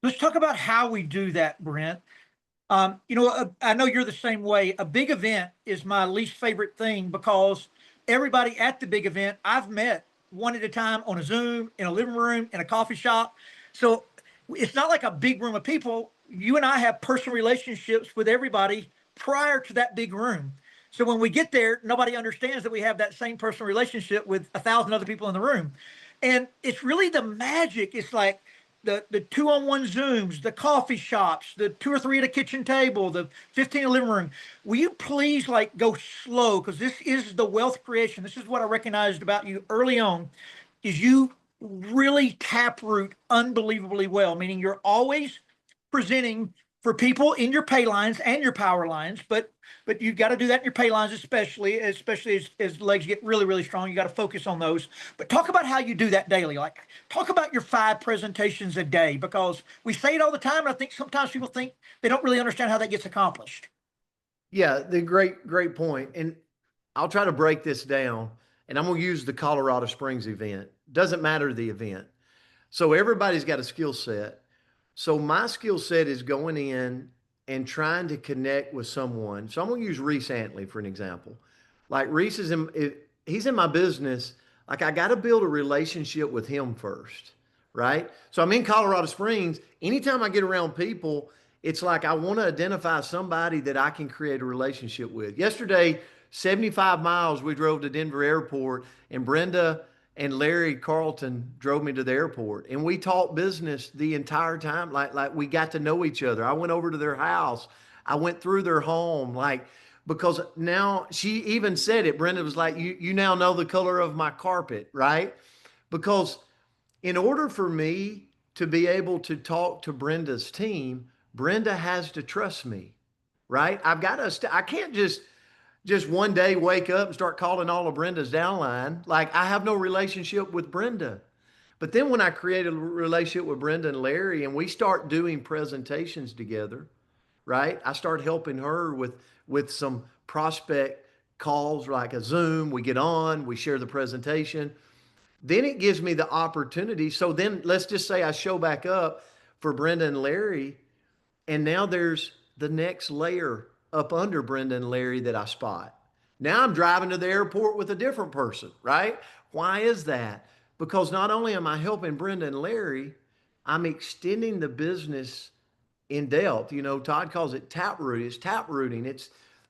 Let's talk about how we do that, Brent. I know you're the same way. A big event is my least favorite thing because everybody at the big event I've met one at a time on a Zoom, in a living room, in a coffee shop. So it's not like a big room of people. You and I have personal relationships with everybody prior to that big room. So when we get there, nobody understands that we have that same personal relationship with 1,000 other people in the room. And it's really the magic. It's like the two-on-one Zooms, the coffee shops, the two or three at a kitchen table, the 15 in the living room. Will you please like go slow? Because this is the wealth creation. This is what I recognized about you early on, is you really taproot unbelievably well, meaning you're always presenting for people in your pay lines and your power lines, but you've got to do that in your pay lines, especially as legs get really, really strong. You got to focus on those. But talk about how you do that daily. Like talk about your 5 presentations a day, because we say it all the time, and I think sometimes people think they don't really understand how that gets accomplished. Yeah, the great point. And I'll try to break this down. And I'm going to use the Colorado Springs event. Doesn't matter the event. So everybody's got a skill set. So my skill set is going in and trying to connect with someone. So I'm going to use Reese Antley for an example. Like Reese he's in my business. Like I got to build a relationship with him first, right? So I'm in Colorado Springs. Anytime I get around people, it's like I want to identify somebody that I can create a relationship with. Yesterday, 75 miles we drove to Denver Airport, and Brenda and Larry Carlton drove me to the airport, and we talked business the entire time. Like we got to know each other. I went over to their house. I went through their home, like, because now she even said it. Brenda was like, you now know the color of my carpet, right? Because in order for me to be able to talk to Brenda's team, Brenda has to trust me, right? I've got to, I can't just one day wake up and start calling all of Brenda's downline. Like I have no relationship with Brenda. But then when I create a relationship with Brenda and Larry and we start doing presentations together, right? I start helping her with some prospect calls like a Zoom. We get on, we share the presentation. Then it gives me the opportunity. So then let's just say I show back up for Brenda and Larry, and now there's the next layer up under Brenda and Larry that I spot. Now I'm driving to the airport with a different person, right? Why is that? Because not only am I helping Brenda and Larry, I'm extending the business in depth. You know, Todd calls it taproot. It's taprooting.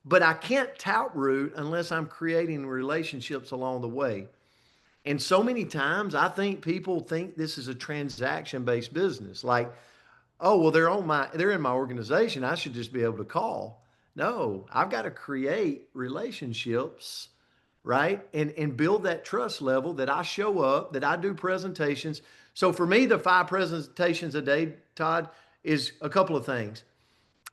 But I can't taproot unless I'm creating relationships along the way. And so many times I think people think this is a transaction based business. Like, oh, well, they're in my organization. I should just be able to call. No, I've got to create relationships, right? And build that trust level that I show up, that I do presentations. So for me, the 5 presentations a day, Todd, is a couple of things.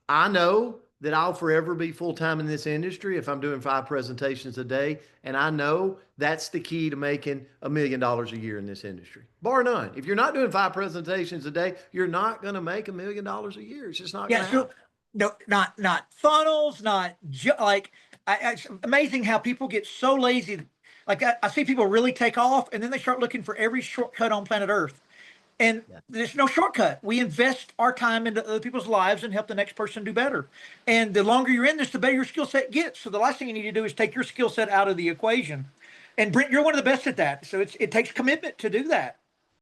I know that I'll forever be full time in this industry if I'm doing 5 presentations a day. And I know that's the key to making $1 million a year in this industry, bar none. If you're not doing 5 presentations a day, you're not going to make $1 million a year. It's just not going Yeah. to So happen. no, not funnels, like it's amazing how people get so lazy. Like I see people really take off, and then they start looking for every shortcut on planet Earth. And Yeah. there's no shortcut. We invest our time into other people's lives and help the next person do better. And the longer you're in this, the better your skill set gets. So the last thing you need to do is take your skill set out of the equation. And Brent, you're one of the best at that. So it takes commitment to do that.